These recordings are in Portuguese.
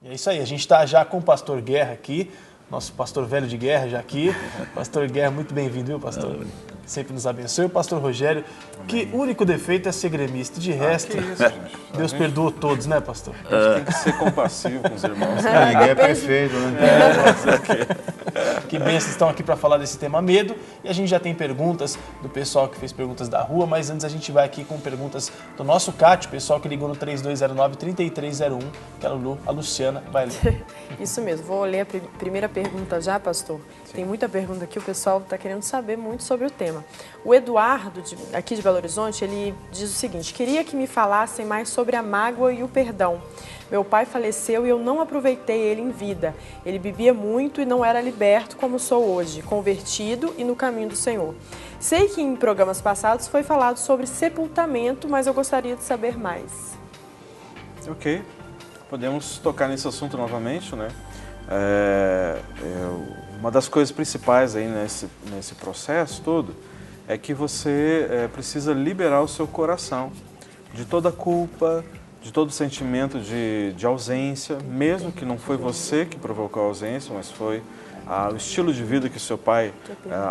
E é isso aí, a gente está já com o pastor Guerra aqui, nosso pastor velho de guerra já aqui. Pastor Guerra, muito bem-vindo, viu, pastor? Sempre nos abençoe. O pastor Rogério, que o único defeito é ser gremista. De resto, que isso, gente. Deus perdoa todos, né, pastor? A gente tem que ser compassivo com os irmãos. Ninguém é perfeito, né? Que bênçãos estão aqui para falar desse tema medo. E a gente já tem perguntas do pessoal que fez perguntas da rua, mas antes a gente vai aqui com perguntas do nosso CAT, o pessoal que ligou no 3209-3301, que é a Luciana vai ler. Isso mesmo, vou ler a primeira pergunta já, pastor. Sim. Tem muita pergunta aqui, o pessoal está querendo saber muito sobre o tema. O Eduardo, aqui de Belo Horizonte, ele diz o seguinte: queria que me falassem mais sobre a mágoa e o perdão. Meu pai faleceu e eu não aproveitei ele em vida. Ele bebia muito e não era liberto como sou hoje, convertido e no caminho do Senhor. Sei que em programas passados foi falado sobre sepultamento, mas eu gostaria de saber mais. Ok, podemos tocar nesse assunto novamente, né? Uma das coisas principais aí nesse processo todo é que você precisa liberar o seu coração de toda culpa, de todo sentimento de ausência, mesmo que não foi você que provocou a ausência, mas foi o estilo de vida que seu pai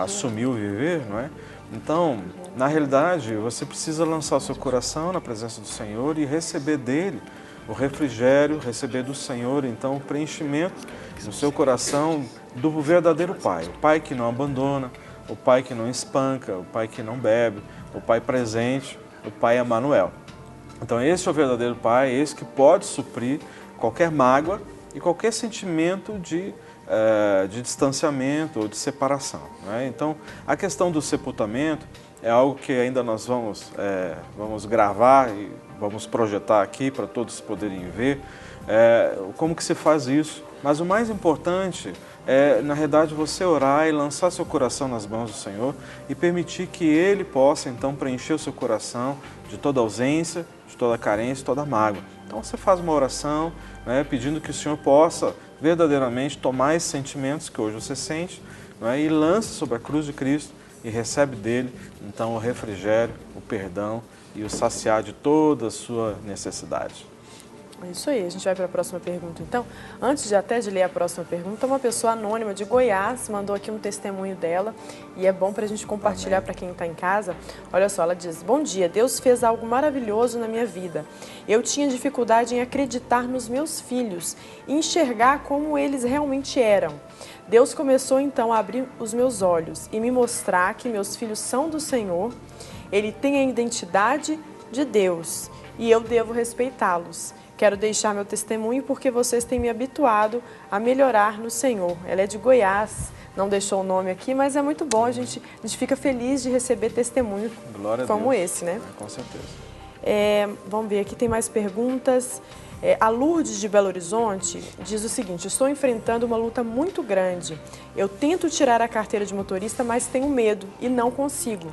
assumiu viver, não é? Então, na realidade, você precisa lançar o seu coração na presença do Senhor e receber dele o refrigério, receber do Senhor, então, o preenchimento no seu coração do verdadeiro Pai. O Pai que não abandona, o Pai que não espanca, o Pai que não bebe, o Pai presente, o Pai Emanuel. Então, esse é o verdadeiro Pai, esse que pode suprir qualquer mágoa e qualquer sentimento de distanciamento ou de separação, né? Então, a questão do sepultamento é algo que ainda nós vamos gravar e vamos projetar aqui para todos poderem ver como que se faz isso. Mas o mais importante é, na realidade, você orar e lançar seu coração nas mãos do Senhor e permitir que Ele possa, então, preencher o seu coração de toda ausência, de toda carência, de toda mágoa. Então, você faz uma oração, né, pedindo que o Senhor possa verdadeiramente tomar esses sentimentos que hoje você sente, né, e lança sobre a cruz de Cristo e recebe dele, então, o refrigério, o perdão e o saciar de toda a sua necessidade. É isso aí, a gente vai para a próxima pergunta então. Antes de ler a próxima pergunta, uma pessoa anônima de Goiás mandou aqui um testemunho dela e é bom para a gente compartilhar para quem está em casa. Olha só, ela diz: bom dia, Deus fez algo maravilhoso na minha vida. Eu tinha dificuldade em acreditar nos meus filhos e enxergar como eles realmente eram. Deus começou então a abrir os meus olhos e me mostrar que meus filhos são do Senhor, Ele tem a identidade de Deus e eu devo respeitá-los. Quero deixar meu testemunho porque vocês têm me habituado a melhorar no Senhor. Ela é de Goiás, não deixou o nome aqui, mas é muito bom, a gente fica feliz de receber testemunho como esse, né? Com certeza. Vamos ver, aqui tem mais perguntas. A Lourdes de Belo Horizonte diz o seguinte: estou enfrentando uma luta muito grande. Eu tento tirar a carteira de motorista, mas tenho medo e não consigo.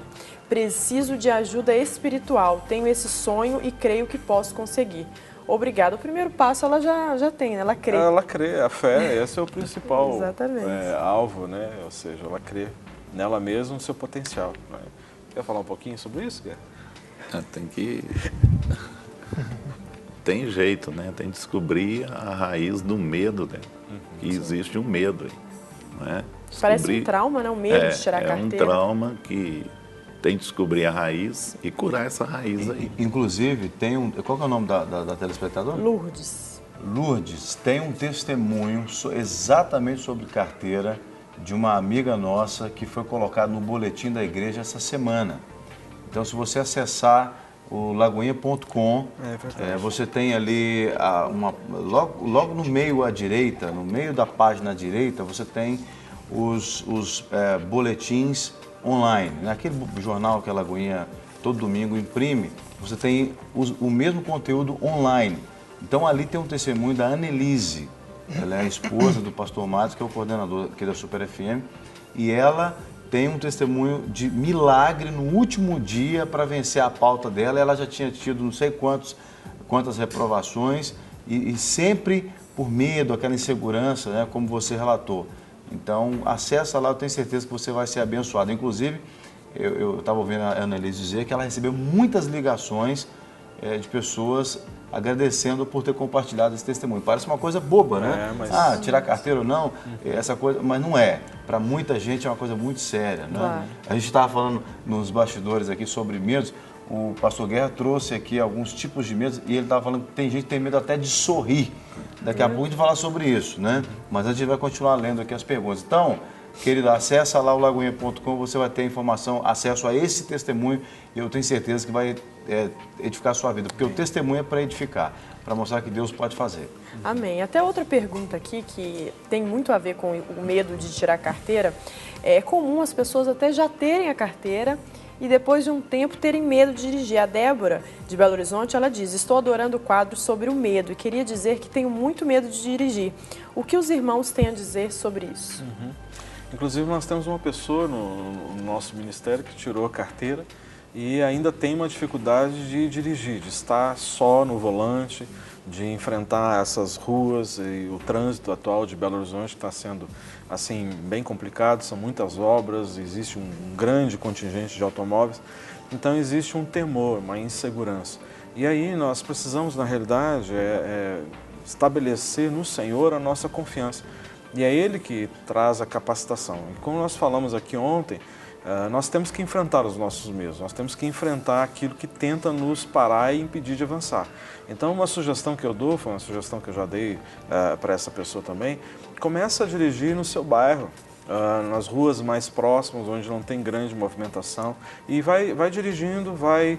Preciso de ajuda espiritual. Tenho esse sonho e creio que posso conseguir. Obrigada. O primeiro passo ela já tem, né? Ela crê. Ela crê, a fé, esse é o principal alvo, né? Ou seja, ela crê nela mesma, no seu potencial. Né? Quer falar um pouquinho sobre isso, Guerra? Tem jeito, né? Tem que descobrir a raiz do medo, né? Que existe um medo aí, não é? Parece um trauma, né? O medo de tirar a carteira. É um trauma que tem que descobrir a raiz e curar essa raiz aí. Inclusive, tem um... Qual que é o nome da telespectadora? Lourdes. Lourdes, tem um testemunho exatamente sobre carteira de uma amiga nossa que foi colocado no boletim da igreja essa semana. Então, se você acessar o lagoinha.com, você tem ali, logo no meio à direita, no meio da página à direita, você tem os boletins online. Naquele jornal que a Lagoinha todo domingo imprime, você tem o mesmo conteúdo online. Então ali tem um testemunho da Annelise. Ela é a esposa do pastor Matos, que é o coordenador aqui da Super FM, e ela tem um testemunho de milagre no último dia para vencer a pauta dela. Ela já tinha tido não sei quantas reprovações e sempre por medo, aquela insegurança, né, como você relatou. Então, acessa lá, eu tenho certeza que você vai ser abençoado. Inclusive, eu estava ouvindo a Annelise dizer que ela recebeu muitas ligações de pessoas agradecendo por ter compartilhado esse testemunho. Parece uma coisa boba, né? Mas... tirar carteira ou não, essa coisa, mas não é. Para muita gente é uma coisa muito séria, né? Claro. A gente estava falando nos bastidores aqui sobre medos. O pastor Guerra trouxe aqui alguns tipos de medos e ele estava falando que tem gente que tem medo até de sorrir. Daqui a pouco a gente vai falar sobre isso, né? Mas a gente vai continuar lendo aqui as perguntas. Então, querido, acessa lá o lagoinha.com, você vai ter informação, acesso a esse testemunho e eu tenho certeza que vai edificar a sua vida, porque o testemunho é para edificar, para mostrar que Deus pode fazer. Amém. Até outra pergunta aqui que tem muito a ver com o medo de tirar a carteira. É comum as pessoas até já terem a carteira e depois de um tempo terem medo de dirigir. A Débora, de Belo Horizonte, ela diz: estou adorando o quadro sobre o medo e queria dizer que tenho muito medo de dirigir. O que os irmãos têm a dizer sobre isso? Inclusive, nós temos uma pessoa no nosso ministério que tirou a carteira e ainda tem uma dificuldade de dirigir, de estar só no volante, de enfrentar essas ruas e o trânsito atual de Belo Horizonte está sendo assim bem complicado, são muitas obras, existe um grande contingente de automóveis, então existe um temor, uma insegurança. E aí nós precisamos, na realidade, estabelecer no Senhor a nossa confiança. E é Ele que traz a capacitação. E como nós falamos aqui ontem, nós temos que enfrentar os nossos medos, nós temos que enfrentar aquilo que tenta nos parar e impedir de avançar. Então, uma sugestão que eu dou, foi uma sugestão que eu já dei para essa pessoa também, começa a dirigir no seu bairro, nas ruas mais próximas, onde não tem grande movimentação, e vai dirigindo, vai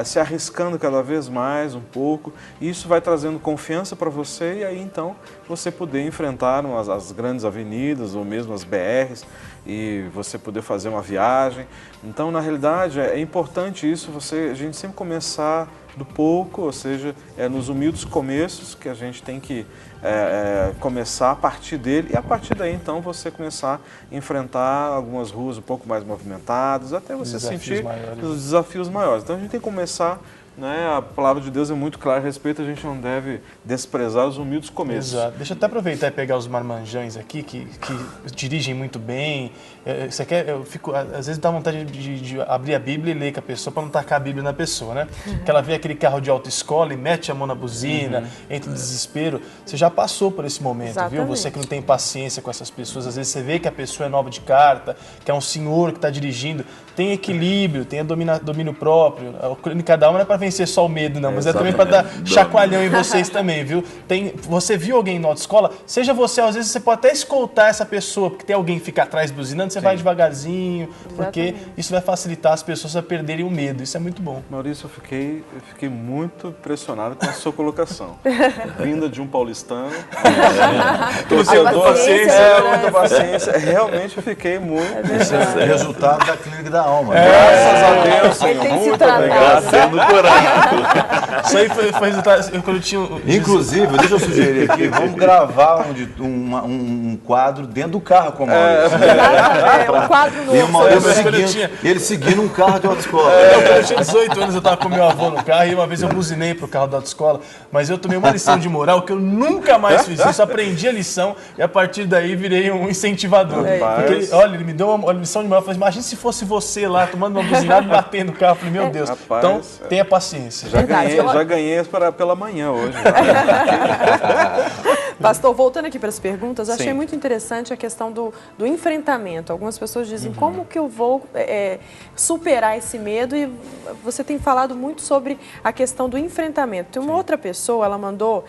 se arriscando cada vez mais um pouco, e isso vai trazendo confiança para você, e aí então você poder enfrentar as grandes avenidas ou mesmo as BRs, e você poder fazer uma viagem. Então, na realidade, é importante isso, a gente sempre começar do pouco, ou seja, nos humildes começos que a gente tem que começar a partir dele e a partir daí então você começar a enfrentar algumas ruas um pouco mais movimentadas até você sentir os desafios maiores. Então a gente tem que começar, né? A palavra de Deus é muito clara a respeito, a gente não deve desprezar os humildes começos. Exato. Deixa eu até aproveitar e pegar os marmanjões aqui, que dirigem muito bem. Às vezes dá vontade de abrir a Bíblia e ler com a pessoa para não tacar a Bíblia na pessoa, né? Que ela vê aquele carro de autoescola e mete a mão na buzina, entra em desespero. Você já passou por esse momento, Exatamente. viu? Você que não tem paciência com essas pessoas, às vezes você vê que a pessoa é nova de carta, que é um senhor que está dirigindo, tem equilíbrio, tem domínio próprio. Cada um não é para vencer só o medo, não, mas é também para dar chacoalhão em vocês também, viu? Você viu alguém na autoescola, seja você, às vezes você pode até escoltar essa pessoa, porque tem alguém que fica atrás buzinando, você vai devagarzinho, porque isso vai facilitar as pessoas a perderem o medo, isso é muito bom. Maurício, eu fiquei muito impressionado com a sua colocação. Vinda de um paulistano, torcedor, muita paciência, realmente eu fiquei muito... Isso é resultado da clínica da alma. Graças a Deus, Senhor, Ele tem se muito tratado. obrigado. Sendo curado. Isso aí foi resultado quando eu tinha... Inclusive, deixa eu sugerir aqui, vamos gravar um quadro dentro do carro com o Maurício. Um quadro E o novo. Maurício ele seguindo um carro de autoescola. Quando eu tinha 18 anos, eu estava com meu avô no carro e uma vez eu buzinei pro carro da autoescola, mas eu tomei uma lição de moral que eu nunca mais fiz isso, aprendi a lição e a partir daí virei um incentivador. Porque ele me deu uma lição de moral, eu falei, imagina se fosse você lá tomando uma buzinada e batendo o carro, eu falei, meu Deus, Rapaz, então tenha paciência. Já Verdade. ganhei pela manhã hoje. Pastor, voltando aqui para as perguntas, eu achei Sim. muito interessante a questão do enfrentamento. Algumas pessoas dizem, como que eu vou superar esse medo? E você tem falado muito sobre a questão do enfrentamento. Tem uma outra pessoa, ela mandou,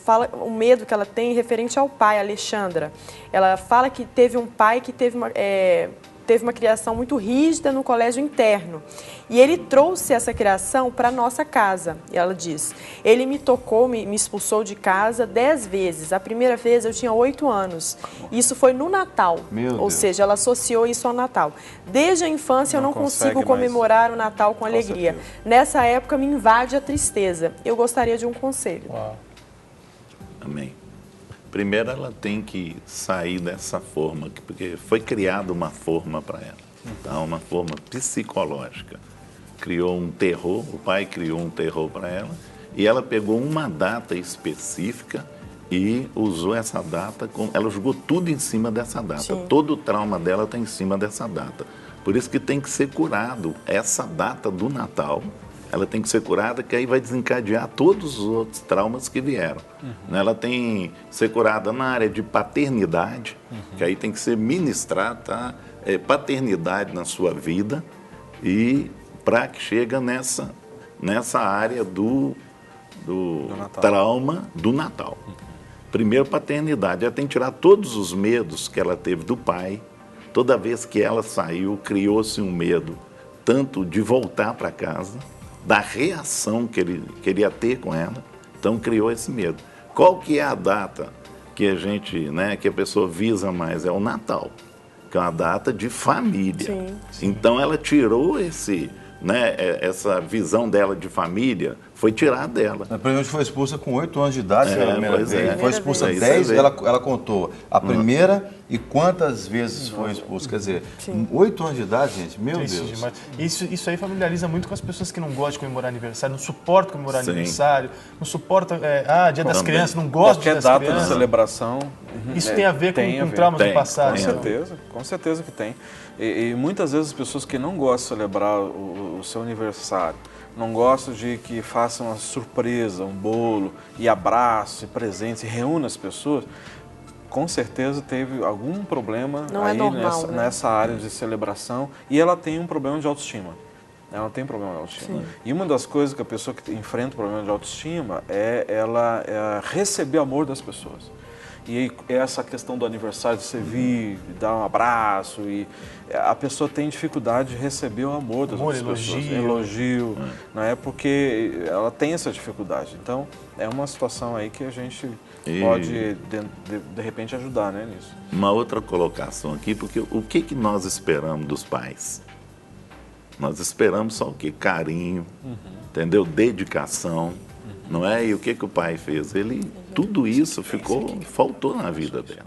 fala o medo que ela tem referente ao pai, Alexandra. Ela fala que teve um pai que teve uma criação muito rígida no colégio interno. E ele trouxe essa criação para a nossa casa. E ela diz, ele me tocou, me expulsou de casa 10 vezes. A primeira vez eu tinha 8 anos. Isso foi no Natal. Ou seja, ela associou isso ao Natal. Desde a infância eu não consigo comemorar o Natal com alegria. certeza. Nessa época me invade a tristeza. Eu gostaria de um conselho. Uau. Amém. Primeiro ela tem que sair dessa forma, porque foi criada uma forma para ela, tá? Uma forma psicológica. Criou um terror, o pai criou um terror para ela, e ela pegou uma data específica e usou essa data, ela jogou tudo em cima dessa data. Sim. Todo o trauma dela está em cima dessa data. Por isso que tem que ser curado essa data do Natal. ela tem que ser curada, que aí vai desencadear todos os outros traumas que vieram. Né? Ela tem que ser curada na área de paternidade, que aí tem que ser ministrada, tá? Paternidade na sua vida, e para que chega nessa área do Natal. trauma do Natal. Primeiro, paternidade. Ela tem que tirar todos os medos que ela teve do pai. Toda vez que ela saiu, criou-se um medo, tanto de voltar para casa, da reação que ele queria ter com ela. Então, criou esse medo. Qual que é a data que a gente, né, que a pessoa visa mais? É o Natal, que é uma data de família. Sim. Então, ela tirou essa visão dela de família, foi tirada dela. A primeira foi expulsa com 8 anos de idade, pela primeira pois vez. é. Foi expulsa Primeira 10, vez. ela contou a primeira e quantas vezes foi expulsa. Quer dizer, 8 anos de idade, gente, meu Triste Deus. demais. Isso aí familiariza muito com as pessoas que não gostam de comemorar aniversário, não suportam comemorar Sim. aniversário, não suportam Dia das Também. Crianças, não gostam Qualquer das data de crianças. celebração. Isso tem a ver com traumas Tem, do passado. Com certeza que tem. E muitas vezes as pessoas que não gostam de celebrar o seu aniversário, não gostam de que façam uma surpresa, um bolo, e abraço, e presentes, e reúna as pessoas, com certeza teve algum problema Não é aí normal, né? nessa área de celebração, e ela tem um problema de autoestima. Ela tem problema de autoestima. E uma das coisas que a pessoa que enfrenta o problema de autoestima é ela receber amor das pessoas. E aí, essa questão do aniversário, de você vir, dar um abraço, e a pessoa tem dificuldade de receber o amor das outras pessoas. Elogio, não é? Porque ela tem essa dificuldade. Então, é uma situação aí que a gente pode, de repente, ajudar, né, nisso. Uma outra colocação aqui, porque o que nós esperamos dos pais? Nós esperamos só o quê? Carinho, entendeu? Dedicação, não é? E o que o pai fez? Tudo isso faltou na vida dela.